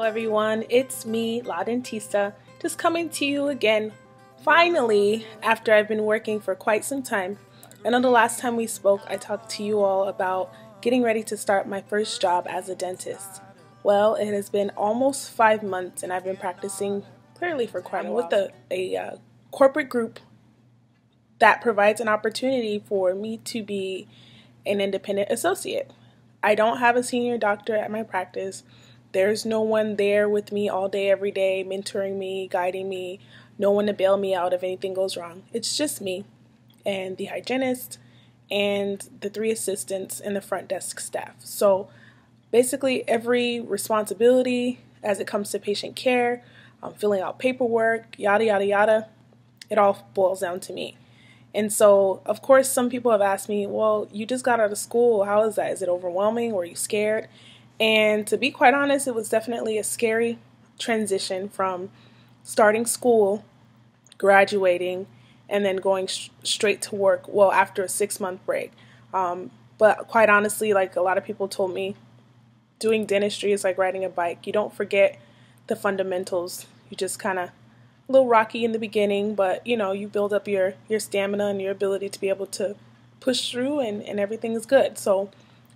Hello everyone, it's me, La Dentista, just coming to you again, finally, after I've been working for quite some time. I know the last time we spoke, I talked to you all about getting ready to start my first job as a dentist. Well, it has been almost 5 months and I've been practicing clearly for quite a while with a corporate group that provides an opportunity for me to be an independent associate. I don't have a senior doctor at my practice. There's no one there with me all day, every day, mentoring me, guiding me, no one to bail me out if anything goes wrong. It's just me and the hygienist and the 3 assistants and the front desk staff. So basically every responsibility as it comes to patient care, filling out paperwork, yada, yada, yada, it all boils down to me. And so, of course, some people have asked me, well, you just got out of school. How is that? Is it overwhelming? Were you scared? And to be quite honest, it was definitely a scary transition from starting school, graduating, and then going straight to work, well, after a 6-month break. But quite honestly, like a lot of people told me, doing dentistry is like riding a bike. You don't forget the fundamentals. You just kind of a little rocky in the beginning, but you build up your stamina and your ability to be able to push through, and everything is good. So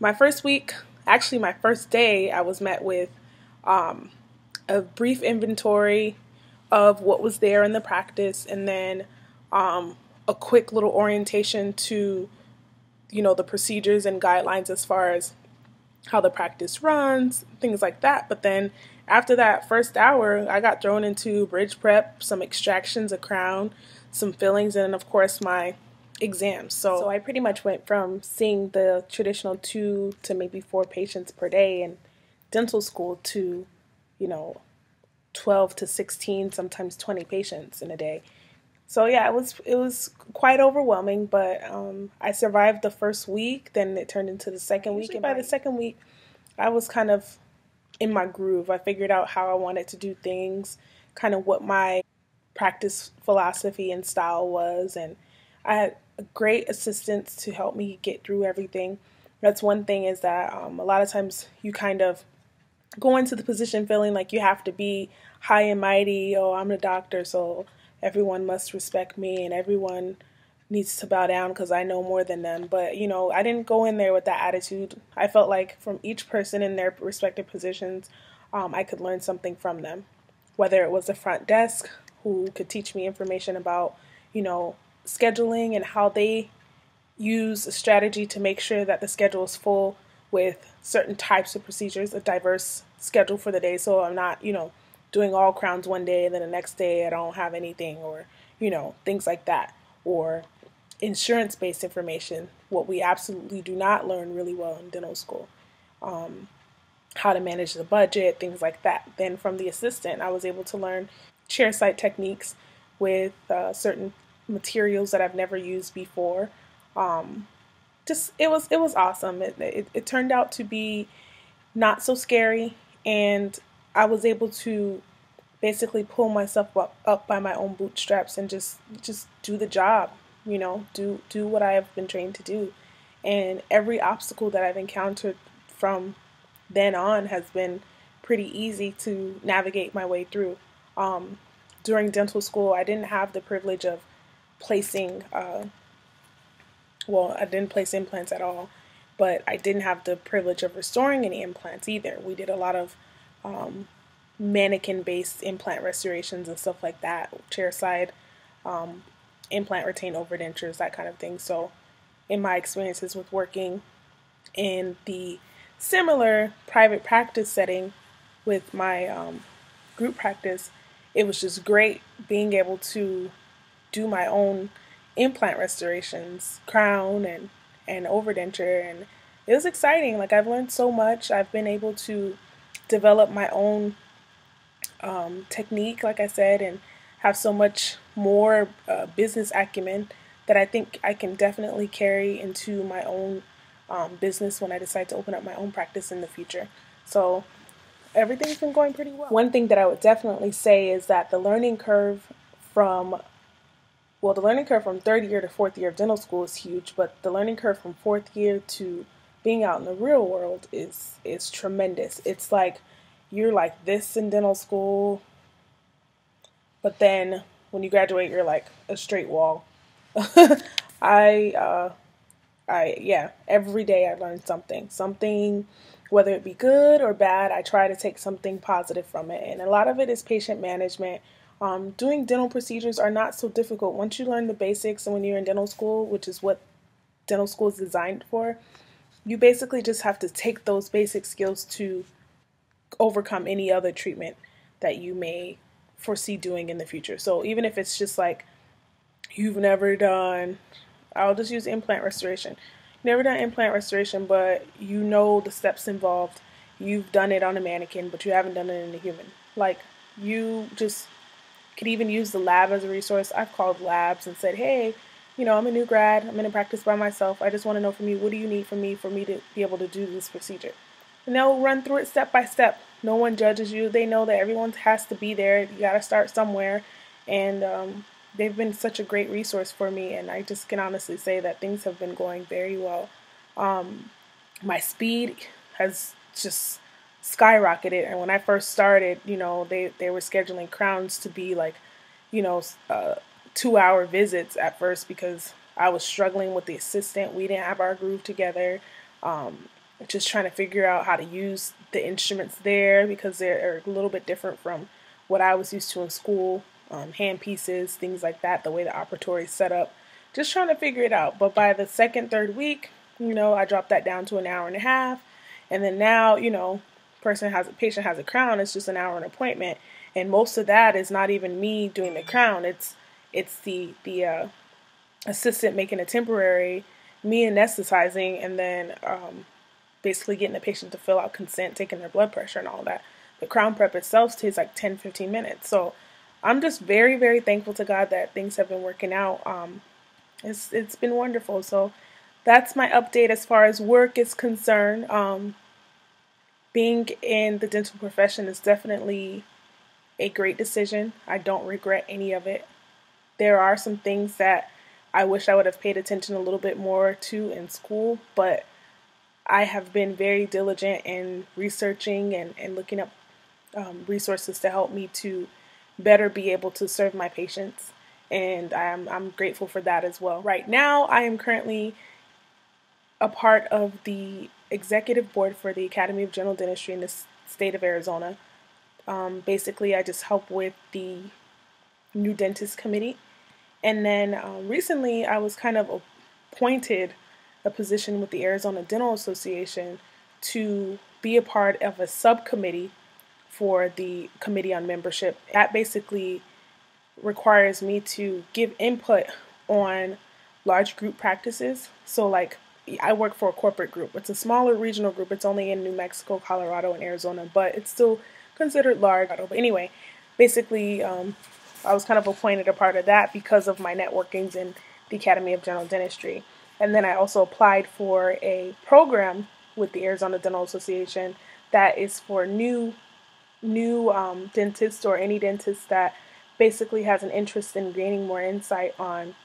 my first week, actually my first day, I was met with a brief inventory of what was there in the practice, and then a quick little orientation to the procedures and guidelines as far as how the practice runs, things like that. But then after that first hour, I got thrown into bridge prep, some extractions, a crown, some fillings, and of course my exams. So I pretty much went from seeing the traditional 2 to maybe 4 patients per day in dental school to 12 to 16, sometimes 20 patients in a day. So yeah, it was quite overwhelming, but I survived the first week. Then it turned into the second week, and by the second week, I was kind of in my groove. I figured out how I wanted to do things, kind of what my practice philosophy and style was, and I had great assistants to help me get through everything. That's one thing, is that a lot of times you kind of go into the position feeling like you have to be high and mighty. Oh, I'm a doctor, so everyone must respect me and everyone needs to bow down because I know more than them. But, I didn't go in there with that attitude. I felt like from each person in their respective positions, I could learn something from them. Whether it was the front desk, who could teach me information about, scheduling and how they use a strategy to make sure that the schedule is full with certain types of procedures, a diverse schedule for the day. So I'm not, doing all crowns one day and then the next day I don't have anything, or, things like that. Or insurance-based information, what we absolutely do not learn really well in dental school. How to manage the budget, things like that. Then from the assistant, I was able to learn chairside techniques with certain materials that I've never used before. It was awesome. It turned out to be not so scary, and I was able to basically pull myself up by my own bootstraps and just do the job, do what I have been trained to do. And every obstacle that I've encountered from then on has been pretty easy to navigate my way through. During dental school, I didn't have the privilege of placing, I didn't place implants at all, but I didn't have the privilege of restoring any implants either. We did a lot of mannequin-based implant restorations and stuff like that, chairside, implant retained overdentures, that kind of thing. So in my experiences with working in the similar private practice setting with my group practice, it was just great being able to do my own implant restorations, crown and overdenture, and it was exciting. Like, I've learned so much. I've been able to develop my own technique, like I said, and have so much more business acumen that I think I can definitely carry into my own business when I decide to open up my own practice in the future. So everything's been going pretty well. One thing that I would definitely say is that the learning curve from third year to fourth year of dental school is huge, but the learning curve from fourth year to being out in the real world is tremendous. It's like you're like this in dental school, but then when you graduate, you're like a straight wall. I yeah, every day I learn something, whether it be good or bad. I try to take something positive from it, and a lot of it is patient management. Doing dental procedures are not so difficult once you learn the basics, and when you're in dental school, which is what dental school is designed for, you basically just have to take those basic skills to overcome any other treatment that you may foresee doing in the future. So even if it's just like you've never done, I'll just use implant restoration. Never done implant restoration, but you know the steps involved. You've done it on a mannequin, but you haven't done it in a human. Like, you just could even use the lab as a resource. I've called labs and said, hey, I'm a new grad. I'm in a practice by myself. I just want to know from you, what do you need from me to be able to do this procedure? And they'll run through it step by step. No one judges you. They know that everyone has to be there. You got to start somewhere. And they've been such a great resource for me. And I just can honestly say that things have been going very well. My speed has just skyrocketed. And when I first started, they were scheduling crowns to be like, 2-hour visits at first because I was struggling with the assistant. We didn't have our groove together. Just trying to figure out how to use the instruments there because they're a little bit different from what I was used to in school. Hand pieces, things like that, the way the operatory is set up. Just trying to figure it out. But by the second, third week, I dropped that down to an hour and a half. And then now, patient has a crown, it's just an hour an appointment. And most of that is not even me doing the crown. It's the assistant making a temporary, me anesthetizing, and then basically getting the patient to fill out consent, taking their blood pressure and all that. The crown prep itself takes like 10-15 minutes. So I'm just very, very thankful to God that things have been working out. It's been wonderful. So that's my update as far as work is concerned. Being in the dental profession is definitely a great decision. I don't regret any of it. There are some things that I wish I would have paid attention a little bit more to in school, but I have been very diligent in researching and looking up resources to help me to better be able to serve my patients, and I'm grateful for that as well. Right now, I am currently a part of the executive board for the Academy of General Dentistry in the state of Arizona. Basically, I just help with the new dentist committee, and then recently I was kind of appointed a position with the Arizona Dental Association to be a part of a subcommittee for the Committee on Membership. That basically requires me to give input on large group practices. So like, I work for a corporate group. It's a smaller regional group. It's only in New Mexico, Colorado, and Arizona, but it's still considered large. But anyway, basically, I was kind of appointed a part of that because of my networkings in the Academy of General Dentistry. And then I also applied for a program with the Arizona Dental Association that is for new dentists or any dentist that basically has an interest in gaining more insight on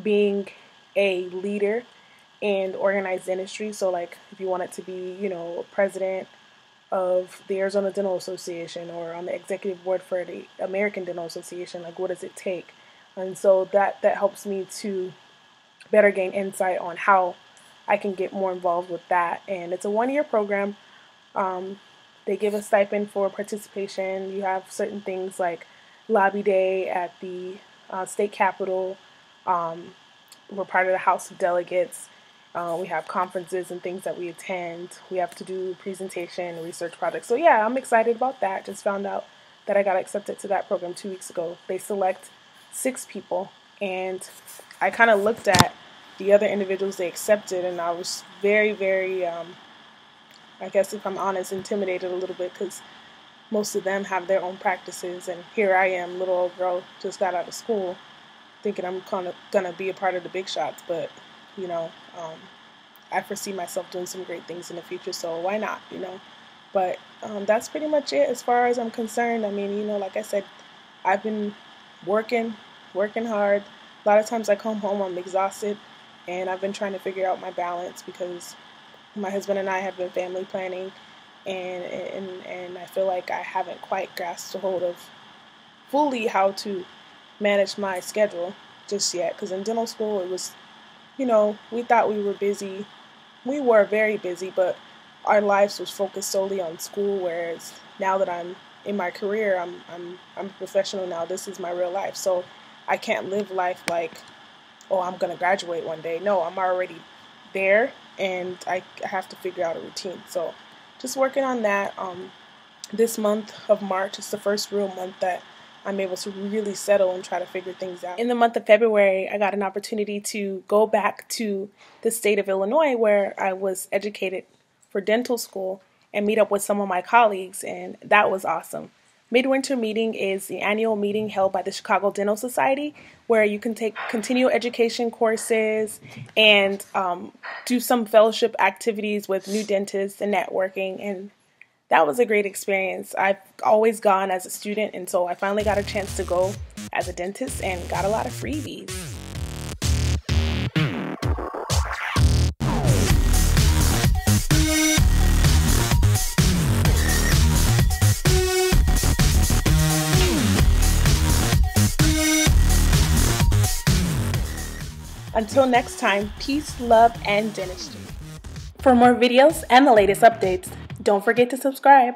being a leader in organized dentistry. So like if you want it to be, president of the Arizona Dental Association or on the executive board for the American Dental Association, like what does it take? And so that helps me to better gain insight on how I can get more involved with that. And it's a 1-year program. They give a stipend for participation. You have certain things like lobby day at the state capitol. We're part of the House of Delegates. We have conferences and things that we attend. We have to do presentation, research projects. So yeah, I'm excited about that. Just found out that I got accepted to that program 2 weeks ago. They select 6 people, and I kind of looked at the other individuals they accepted, and I was very, very, I guess if I'm honest, intimidated a little bit because most of them have their own practices, and here I am, little old girl, just got out of school, thinking I'm kind of gonna be a part of the big shots. But I foresee myself doing some great things in the future, so why not, But that's pretty much it as far as I'm concerned. I mean, like I said, I've been working hard. A lot of times I come home, I'm exhausted, and I've been trying to figure out my balance because my husband and I have been family planning and I feel like I haven't quite grasped a hold of fully how to manage my schedule just yet. Because in dental school, it was, we thought we were busy. We were very busy, but our lives was focused solely on school. Whereas now that I'm in my career, I'm a professional now. This is my real life, so I can't live life like, oh, I'm gonna graduate one day. No, I'm already there, and I have to figure out a routine. So just working on that. This month of March is the first real month that I'm able to really settle and try to figure things out. In the month of February, I got an opportunity to go back to the state of Illinois where I was educated for dental school and meet up with some of my colleagues, and that was awesome. Midwinter meeting is the annual meeting held by the Chicago Dental Society where you can take continual education courses and do some fellowship activities with new dentists and networking, and that was a great experience. I've always gone as a student, and so I finally got a chance to go as a dentist and got a lot of freebies. Until next time, peace, love, and dentistry. For more videos and the latest updates, don't forget to subscribe.